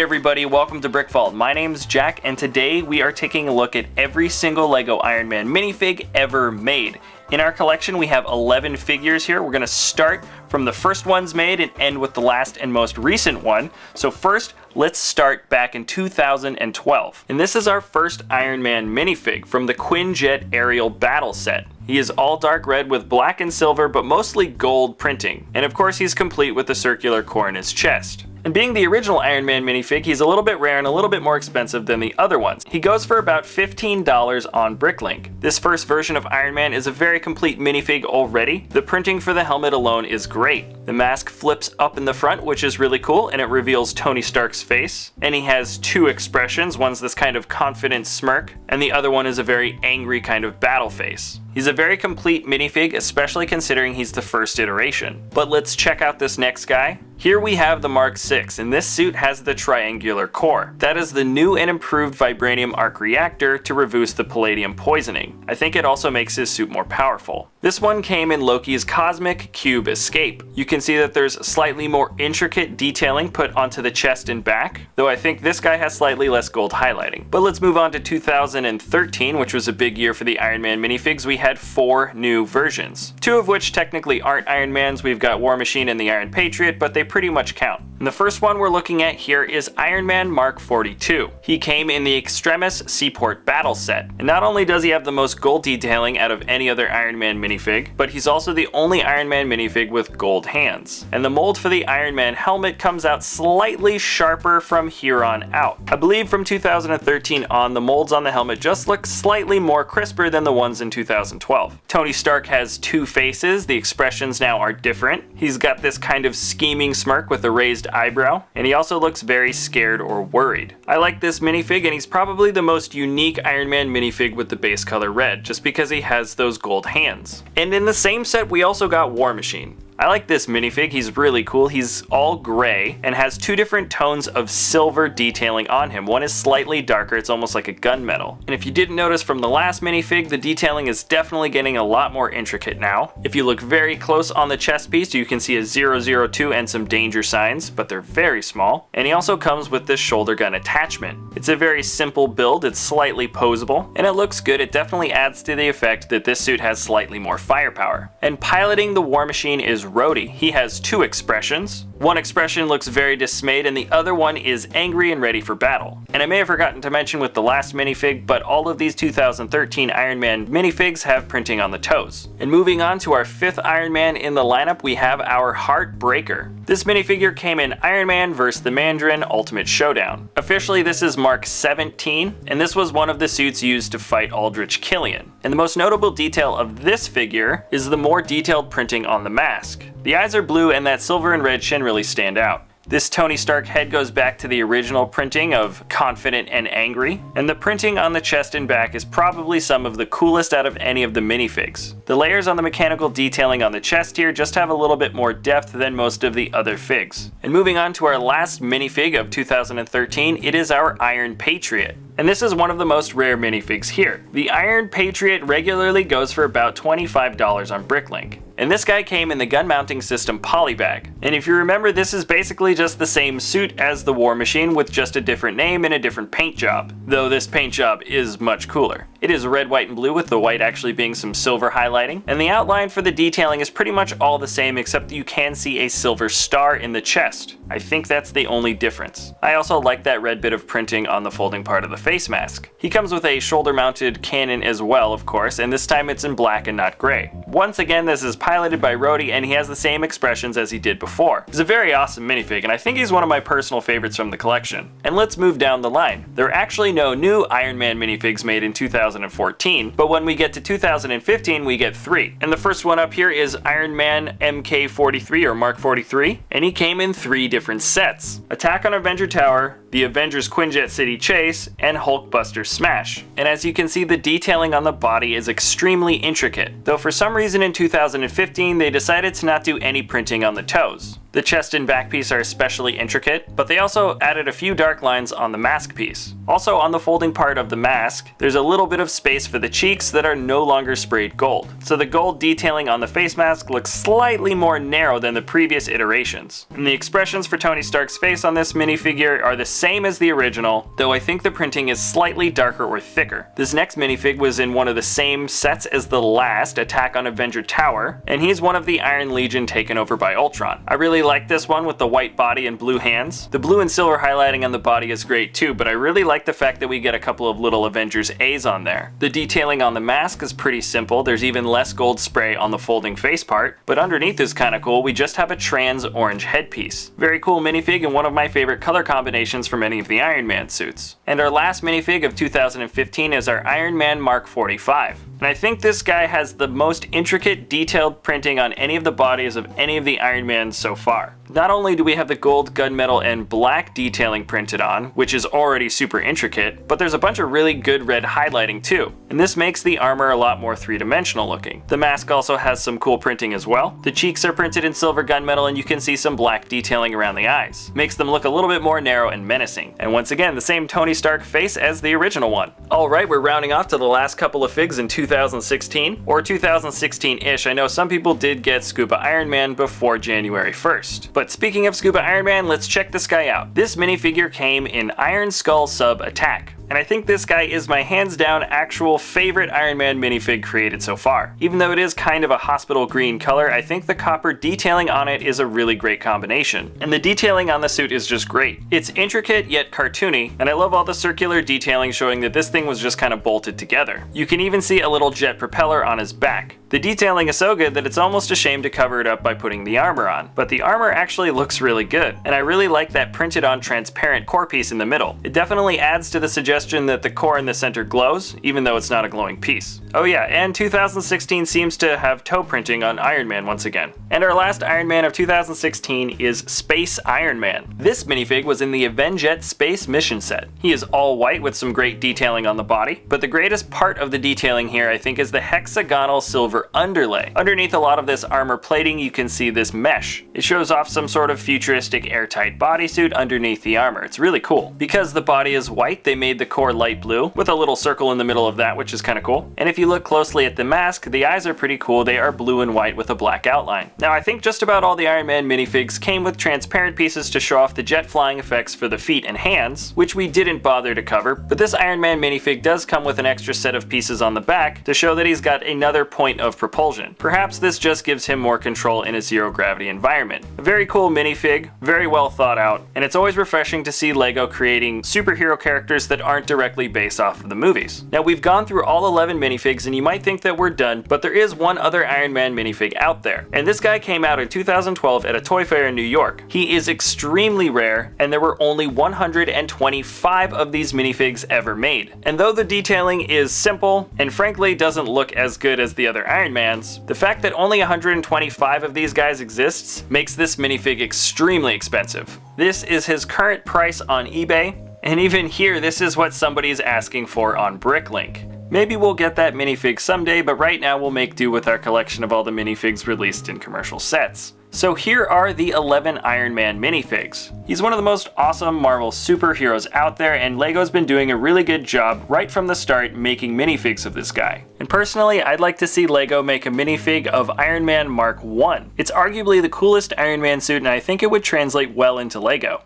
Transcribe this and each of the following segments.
everybody, welcome to BrickVault. My name's Jack, and today we are taking a look at every single LEGO Iron Man minifig ever made. In our collection we have 11 figures here. We're going to start from the first ones made and end with the last and most recent one. So first, let's start back in 2012. And this is our first Iron Man minifig from the Quinjet aerial battle set. He is all dark red with black and silver, but mostly gold printing. And of course he's complete with the circular core in his chest. And being the original Iron Man minifig, he's a little bit rare and a little bit more expensive than the other ones. He goes for about $15 on BrickLink. This first version of Iron Man is a very complete minifig already. The printing for the helmet alone is great. The mask flips up in the front, which is really cool, and it reveals Tony Stark's face. And he has two expressions. One's this kind of confident smirk, and the other one is a very angry kind of battle face. He's a very complete minifig, especially considering he's the first iteration. But let's check out this next guy. Here we have the Mark VI, and this suit has the triangular core. That is the new and improved vibranium arc reactor to reduce the palladium poisoning. I think it also makes his suit more powerful. This one came in Loki's Cosmic Cube Escape. You can see that there's slightly more intricate detailing put onto the chest and back, though I think this guy has slightly less gold highlighting. But let's move on to 2013, which was a big year for the Iron Man minifigs. We had 4 new versions, 2 of which technically aren't Iron Mans. We've got War Machine and the Iron Patriot, but they pretty much count. And the first one we're looking at here is Iron Man Mark 42. He came in the Extremis Seaport Battle set. And not only does he have the most gold detailing out of any other Iron Man minifig, but he's also the only Iron Man minifig with gold hands. And the mold for the Iron Man helmet comes out slightly sharper from here on out. I believe from 2013 on, the molds on the helmet just look slightly more crisper than the ones in 2012. Tony Stark has 2 faces. The expressions now are different. He's got this kind of scheming smirk with a raised eyebrow, and he also looks very scared or worried. I like this minifig, and he's probably the most unique Iron Man minifig with the base color red, just because he has those gold hands. And in the same set we also got War Machine. I like this minifig, he's really cool. He's all gray and has 2 different tones of silver detailing on him. One is slightly darker, it's almost like a gunmetal. And if you didn't notice from the last minifig, the detailing is definitely getting a lot more intricate now. If you look very close on the chest piece, you can see a 002 and some danger signs, but they're very small. And he also comes with this shoulder gun attachment. It's a very simple build, it's slightly posable, and it looks good. It definitely adds to the effect that this suit has slightly more firepower. And piloting the War Machine is Rhodey. He has 2 expressions. One expression looks very dismayed and the other one is angry and ready for battle. And I may have forgotten to mention with the last minifig, but all of these 2013 Iron Man minifigs have printing on the toes. And moving on to our 5th Iron Man in the lineup, we have our Heartbreaker. This minifigure came in Iron Man vs. the Mandarin Ultimate Showdown. Officially this is Mark 17, and this was one of the suits used to fight Aldrich Killian. And the most notable detail of this figure is the more detailed printing on the mask. The eyes are blue and that silver and red chin really stand out. This Tony Stark head goes back to the original printing of confident and angry, and the printing on the chest and back is probably some of the coolest out of any of the minifigs. The layers on the mechanical detailing on the chest here just have a little bit more depth than most of the other figs. And moving on to our last minifig of 2013, it is our Iron Patriot. And this is one of the most rare minifigs here. The Iron Patriot regularly goes for about $25 on BrickLink. And this guy came in the gun mounting system polybag. And if you remember, this is basically just the same suit as the War Machine with just a different name and a different paint job. Though this paint job is much cooler. It is red, white, and blue with the white actually being some silver highlighting. And the outline for the detailing is pretty much all the same except that you can see a silver star in the chest. I think that's the only difference. I also like that red bit of printing on the folding part of the face mask. He comes with a shoulder mounted cannon as well, of course, and this time it's in black and not gray. Once again, this is piloted by Rhodey and he has the same expressions as he did before. He's a very awesome minifig and I think he's one of my personal favorites from the collection. And let's move down the line. There are actually no new Iron Man minifigs made in 2014, but when we get to 2015 we get 3. And the first one up here is Iron Man MK43 or Mark 43, and he came in 3 different sets. Attack on Avenger Tower, the Avengers Quinjet City Chase, and Hulkbuster Smash. And as you can see, the detailing on the body is extremely intricate, though for some reason in 2015 they decided to not do any printing on the toes. The chest and back piece are especially intricate, but they also added a few dark lines on the mask piece. Also on the folding part of the mask, there's a little bit of space for the cheeks that are no longer sprayed gold. So the gold detailing on the face mask looks slightly more narrow than the previous iterations. And the expressions for Tony Stark's face on this minifigure are the same as the original, though I think the printing is slightly darker or thicker. This next minifig was in one of the same sets as the last, Attack on Avenger Tower, and he's one of the Iron Legion taken over by Ultron. I really like this one with the white body and blue hands. The blue and silver highlighting on the body is great too, but I really like the fact that we get a couple of little Avengers A's on there. The detailing on the mask is pretty simple. There's even less gold spray on the folding face part, but underneath is kind of cool. We just have a trans orange headpiece. Very cool minifig and one of my favorite color combinations from any of the Iron Man suits. And our last minifig of 2015 is our Iron Man Mark 45. And I think this guy has the most intricate, detailed printing on any of the bodies of any of the Iron Mans so far. Not only do we have the gold, gunmetal, and black detailing printed on, which is already super intricate, but there's a bunch of really good red highlighting too. And this makes the armor a lot more three-dimensional looking. The mask also has some cool printing as well. The cheeks are printed in silver gunmetal and you can see some black detailing around the eyes. Makes them look a little bit more narrow and menacing. And once again, the same Tony Stark face as the original one. Alright, we're rounding off to the last couple of figs in 2016, or 2016-ish. I know some people did get Scuba Iron Man before January 1st. But speaking of Scuba Iron Man, let's check this guy out. This minifigure came in Iron Skull Sub Attack. And I think this guy is my hands down actual favorite Iron Man minifig created so far. Even though it is kind of a hospital green color, I think the copper detailing on it is a really great combination. And the detailing on the suit is just great. It's intricate yet cartoony, and I love all the circular detailing showing that this thing was just kind of bolted together. You can even see a little jet propeller on his back. The detailing is so good that it's almost a shame to cover it up by putting the armor on, but the armor actually looks really good, and I really like that printed on transparent core piece in the middle. It definitely adds to the suggestion that the core in the center glows, even though it's not a glowing piece. Oh yeah, and 2016 seems to have toe printing on Iron Man once again. And our last Iron Man of 2016 is Space Iron Man. This minifig was in the Avenjet Space Mission set. He is all white with some great detailing on the body, but the greatest part of the detailing here I think is the hexagonal silver underlay. Underneath a lot of this armor plating you can see this mesh. It shows off some sort of futuristic airtight bodysuit underneath the armor. It's really cool. Because the body is white, they made the core light blue with a little circle in the middle of that, which is kind of cool. And if you look closely at the mask, the eyes are pretty cool. They are blue and white with a black outline. Now I think just about all the Iron Man minifigs came with transparent pieces to show off the jet flying effects for the feet and hands, which we didn't bother to cover, but this Iron Man minifig does come with an extra set of pieces on the back to show that he's got another point of propulsion. Perhaps this just gives him more control in a zero gravity environment. A very cool minifig, very well thought out, and it's always refreshing to see LEGO creating superhero characters that aren't directly based off of the movies. Now we've gone through all 11 minifigs and you might think that we're done, but there is one other Iron Man minifig out there. And this guy came out in 2012 at a toy fair in New York. He is extremely rare and there were only 125 of these minifigs ever made. And though the detailing is simple and frankly doesn't look as good as the other Iron Mans, the fact that only 125 of these guys exists makes this minifig extremely expensive. This is his current price on eBay, and even here this is what somebody's asking for on BrickLink. Maybe we'll get that minifig someday, but right now we'll make do with our collection of all the minifigs released in commercial sets. So here are the 11 Iron Man minifigs. He's one of the most awesome Marvel superheroes out there, and LEGO's been doing a really good job right from the start making minifigs of this guy. And personally, I'd like to see LEGO make a minifig of Iron Man Mark 1. It's arguably the coolest Iron Man suit, and I think it would translate well into LEGO.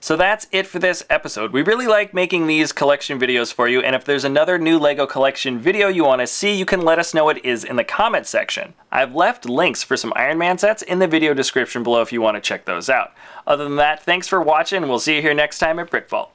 So that's it for this episode. We really like making these collection videos for you, and if there's another new LEGO collection video you want to see, you can let us know what it is in the comment section. I've left links for some Iron Man sets in the video description below if you want to check those out. Other than that, thanks for watching, and we'll see you here next time at BrickVault.